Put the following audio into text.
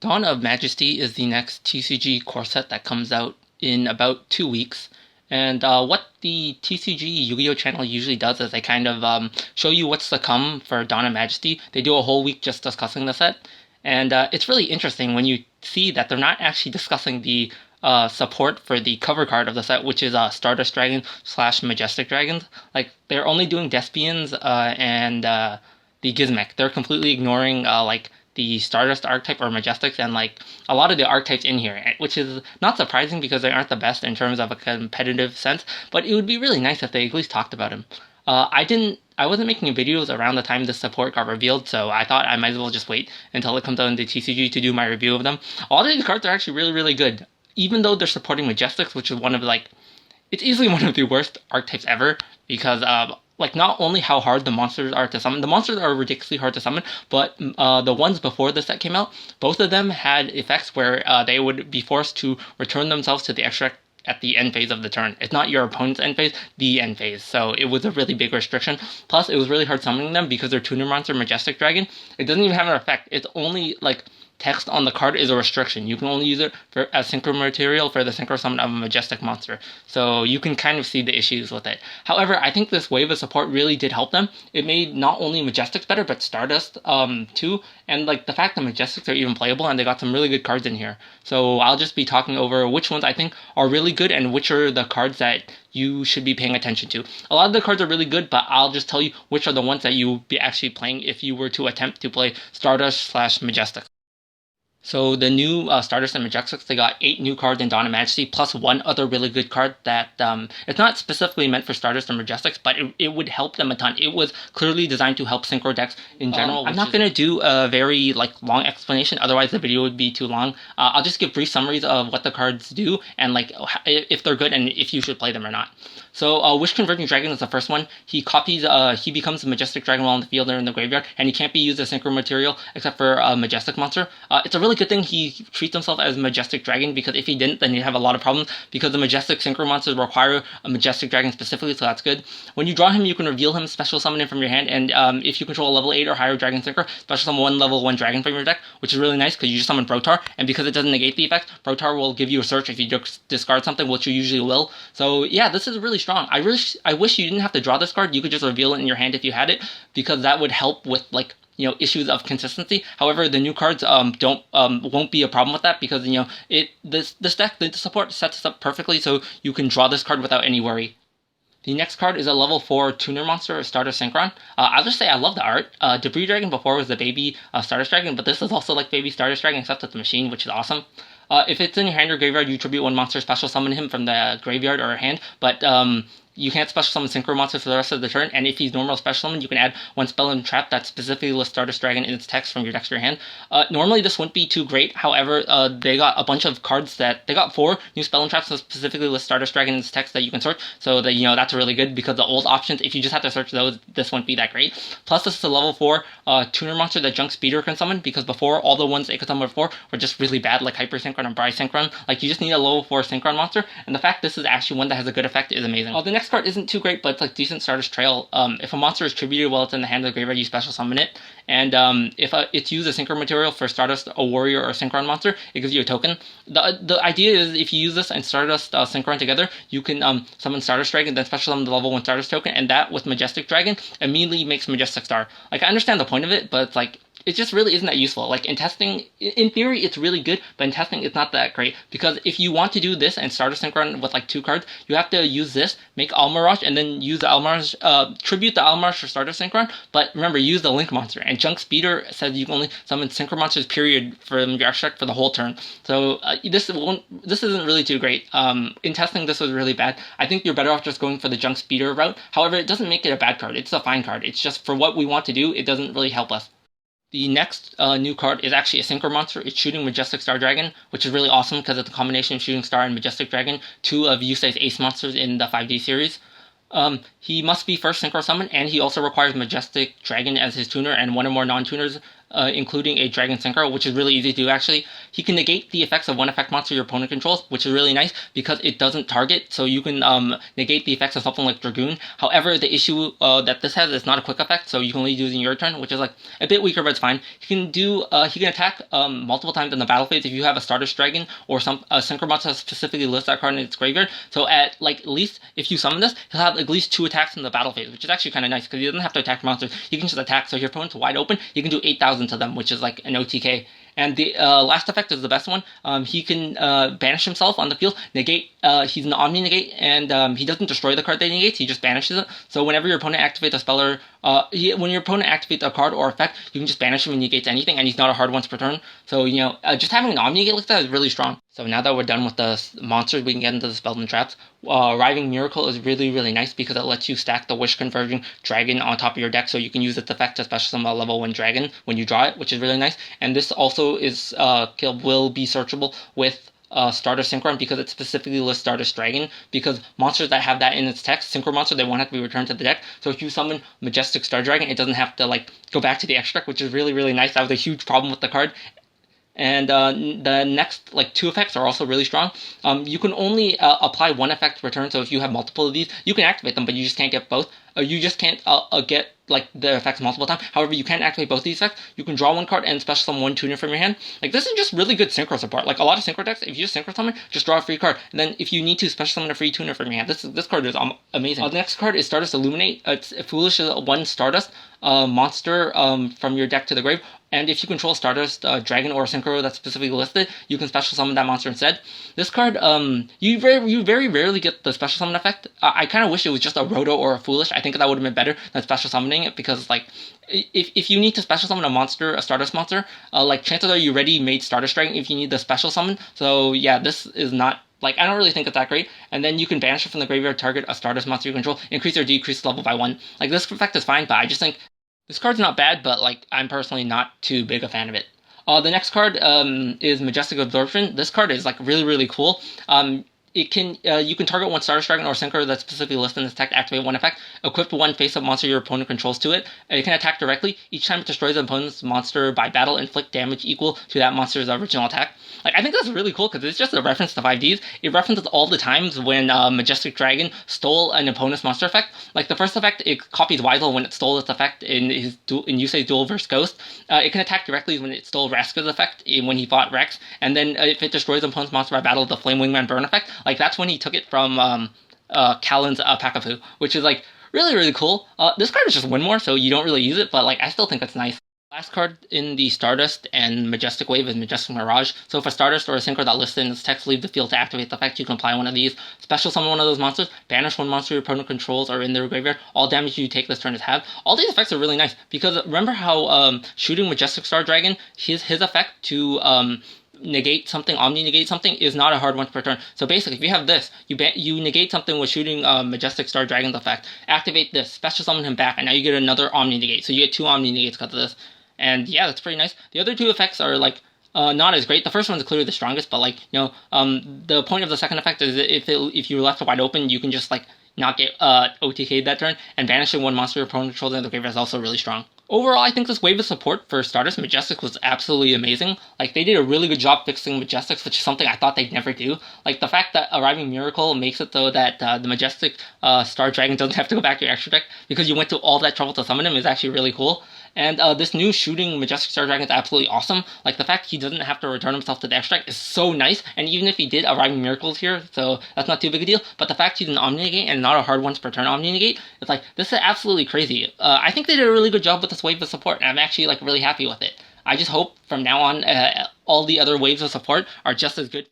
Dawn of Majesty is the next TCG core set that comes out in about 2 weeks. And what the TCG Yu-Gi-Oh channel usually does is they kind of show you what's to come for Dawn of Majesty. They do a whole week just discussing the set. And it's really interesting when you see that they're not actually discussing the support for the cover card of the set, which is Stardust Dragon slash Majestic Dragons. Like, they're only doing Despians and the Gizmek. They're completely ignoring like the Stardust archetype or Majestics and like a lot of the archetypes in here, which is not surprising because they aren't the best in terms of a competitive sense. But it would be really nice if they at least talked about him. I wasn't making videos around the time the support got revealed, so I thought I might as well just wait until it comes out in the TCG to do my review of them. All of these cards are actually really, really good, even though they're supporting Majestics, which is one of like it's easily one of the worst archetypes ever because like not only how hard the monsters are to summon, the monsters are ridiculously hard to summon, but the ones before the set came out, both of them had effects where they would be forced to return themselves to the extract at the end phase of the turn. It's not your opponent's end phase, the end phase. So it was a really big restriction. Plus, it was really hard summoning them because their tuner monster, Majestic Dragon, it doesn't even have an effect. It's only like text on the card is a restriction. You can only use it for as synchro material for the synchro summon of a Majestic monster. So you can kind of see the issues with it. However, I think this wave of support really did help them. It made not only Majestics better, but Stardust too. And like the fact that Majestics are even playable and they got some really good cards in here. So I'll just be talking over which ones I think are really good and which are the cards that you should be paying attention to. A lot of the cards are really good, but I'll just tell you which are the ones that you'll be actually playing if you were to attempt to play Stardust slash Majestic. So the new Stardust and Majestics, they got 8 new cards in Dawn of Majesty, plus one other really good card that it's not specifically meant for Stardust or Majestics, but it would help them a ton. It was clearly designed to help synchro decks in general. I'm not going to do a very like long explanation, otherwise the video would be too long. I'll just give brief summaries of what the cards do and like if they're good and if you should play them or not. So Wish Converging Dragon is the first one. He becomes a Majestic Dragon while in the field or in the graveyard, and he can't be used as synchro material except for a Majestic monster. It's a really good thing he treats himself as Majestic Dragon, because if he didn't, then he'd have a lot of problems, because the Majestic synchro monsters require a Majestic Dragon specifically, so that's good. When you draw him, you can reveal him, special summon him from your hand, and if you control a level 8 or higher Dragon Synchro, special summon one level 1 Dragon from your deck, which is really nice because you just summon Protar, and because it doesn't negate the effect, Protar will give you a search if you discard something, which you usually will. So yeah, this is really strong. I wish you didn't have to draw this card. You could just reveal it in your hand if you had it, because that would help with like issues of consistency. However, the new cards won't be a problem with that, because this deck, the support sets us up perfectly so you can draw this card without any worry. The next card is a level 4 tuner monster, Stardust Synchron. I'll just say I love the art. Debris Dragon before was the baby Stardust Dragon, but this is also like baby Stardust Dragon, except it's a machine, which is awesome. If it's in your hand or graveyard, you tribute one monster, special summon him from the graveyard or hand, but you can't special summon synchro monsters for the rest of the turn, and if he's normal special summon, you can add one spell and trap that specifically lists Stardust Dragon in its text from your deck to your hand. Normally this wouldn't be too great, however, they got a bunch of cards they got 4 new spell and traps that specifically list Stardust Dragon in its text that you can search, so that, that's really good, because the old options, if you just have to search those, this wouldn't be that great. Plus, this is a level 4 tuner monster that Junk Speeder can summon, because before, all the ones it could summon before were just really bad, like Hyper Synchron and Bri Synchron. Like, you just need a level 4 Synchron monster, and the fact this is actually one that has a good effect is amazing. The next card isn't too great, but it's like decent Stardust Trail. If a monster is tributed while it's in the hand of the graveyard, you special summon it. And if it's used as synchro material for Stardust, a warrior, or a synchron monster, it gives you a token. The idea is if you use this and Stardust synchron together, you can summon Stardust Dragon, then special summon the level 1 Stardust token, and that with Majestic Dragon immediately makes Majestic Star. Like, I understand the point of it, but it's like, it just really isn't that useful. Like, in testing, in theory, it's really good, but in testing, it's not that great. Because if you want to do this and start a synchron with, like, 2 cards, you have to use this, make Almirage, and then use the Almirage, tribute the Almirage for starter synchron, but remember, use the Link monster. And Junk Speeder says you can only summon synchro monsters, period, from your extract for the whole turn. So, this isn't really too great. In testing, this was really bad. I think you're better off just going for the Junk Speeder route. However, it doesn't make it a bad card. It's a fine card. It's just, for what we want to do, it doesn't really help us. The next new card is actually a synchro monster. It's shooting Majestic Star Dragon, which is really awesome because it's a combination of Shooting Star and Majestic Dragon, 2 of Yusei's ace monsters in the 5D series. He must be first synchro summon, and he also requires Majestic Dragon as his tuner and one or more non-tuners including a Dragon Synchro, which is really easy to do actually. He can negate the effects of one effect monster your opponent controls, which is really nice because it doesn't target, so you can negate the effects of something like Dragoon. However, the issue that this has is not a quick effect, so you can only use it in your turn, which is like a bit weaker, but it's fine. He can attack multiple times in the battle phase if you have a Stardust Dragon or a Synchro monster that specifically lists that card in its graveyard. So at least if you summon this, he'll have at least 2 attacks in the battle phase, which is actually kind of nice because he doesn't have to attack monsters. He can just attack, so if your opponent's wide open, you can do 8,000 to them, which is like an OTK. And the last effect is the best one. He can banish himself on the field, negate. He's an Omni Negate, and he doesn't destroy the card that he negates, he just banishes it. So whenever your opponent activates a spell when your opponent activates a card or effect, you can just banish him and negates anything, and he's not a hard once per turn. So, just having an Omni Negate like that is really strong. So now that we're done with the monsters, we can get into the spells and traps. Arriving Miracle is really, really nice because it lets you stack the Wish Converging Dragon on top of your deck, so you can use its effect to special summon a level 1 dragon when you draw it, which is really nice. And this also will be searchable with Stardust Synchron because it specifically lists Stardust Dragon, because monsters that have that in its text, Synchro monster, they won't have to be returned to the deck. So if you summon Majestic Star Dragon, it doesn't have to go back to the extra deck, which is really, really nice. That was a huge problem with the card. And the next 2 effects are also really strong. You can only apply 1 effect return, so if you have multiple of these, you can activate them, but you just can't get both. You just can't get the effects multiple times. However, you can activate both these effects. You can draw 1 card and special summon 1 tuner from your hand. This is just really good synchro support. A lot of synchro decks, if you just synchro summon, just draw a free card, and then if you need to, special summon a free tuner from your hand. This card is amazing. The next card is Stardust Illuminate. It's foolish as 1 Stardust monster from your deck to the grave. And if you control Stardust Dragon or Synchro that's specifically listed, you can special summon that monster instead. This card, you very rarely get the special summon effect. I kind of wish it was just a Roto or a Foolish. I think that would have been better than special summoning it, because if you need to special summon a Stardust monster, chances are you already made Stardust Dragon if you need the special summon. So yeah, this is not. I don't really think it's that great. And then you can banish it from the graveyard, target a Stardust monster you control, increase or decrease level by 1. This effect is fine, but I just think this card's not bad, but I'm personally not too big a fan of it. The next card is Majestic Absorption. This card is really, really cool. You can target 1 Stardust Dragon or Synchro that's specifically listed in this deck, activate 1 effect, equip 1 face-up monster your opponent controls to it. It can attack directly. Each time it destroys an opponent's monster by battle, inflict damage equal to that monster's original attack. I think that's really cool because it's just a reference to 5Ds. It references all the times when Majestic Dragon stole an opponent's monster effect. The first effect, it copies Weisel when it stole its effect in Yusei's duel versus Ghost. It can attack directly when it stole Raska's effect when he fought Rex. And then if it destroys an opponent's monster by battle, the Flame Wingman Burn effect. That's when he took it from Callan's Pakafu, which is really, really cool. This card is just win more, so you don't really use it, but I still think it's nice. Last card in the Stardust and Majestic wave is Majestic Mirage. So if a Stardust or a Synchro that listed in its text leave the field to activate the effect, you can apply one of these, special summon one of those monsters, banish 1 monster your opponent controls or in their graveyard. All damage you take this turn is halved. All these effects are really nice, because remember how shooting Majestic Star Dragon, his effect to negate something, Omni Negate something, is not a hard one per turn. So basically, if you have this, you negate something with shooting Majestic Star Dragon's effect, activate this, special summon him back, and now you get another Omni Negate. So you get 2 Omni Negates because of this. And yeah, that's pretty nice. The other 2 effects are not as great. The first one's clearly the strongest, but the point of the second effect is if you're left wide open, you can just not get OTK'd that turn, and banishing 1 monster your opponent controls in the graveyard is also really strong. Overall, I think this wave of support for Stardust Majestic was absolutely amazing. They did a really good job fixing Majestics, which is something I thought they'd never do. The fact that Arriving Miracle makes it so that the Majestic Star Dragon doesn't have to go back to your extra deck because you went to all that trouble to summon him is actually really cool. And this new shooting Majestic Star Dragon is absolutely awesome. The fact he doesn't have to return himself to the extra deck is so nice. And even if he did, Arriving Miracles here, so that's not too big a deal. But the fact he's an Omni Negate and not a hard once per turn Omni Negate, it's this is absolutely crazy. I think they did a really good job with this wave of support, and I'm actually really happy with it. I just hope from now on all the other waves of support are just as good.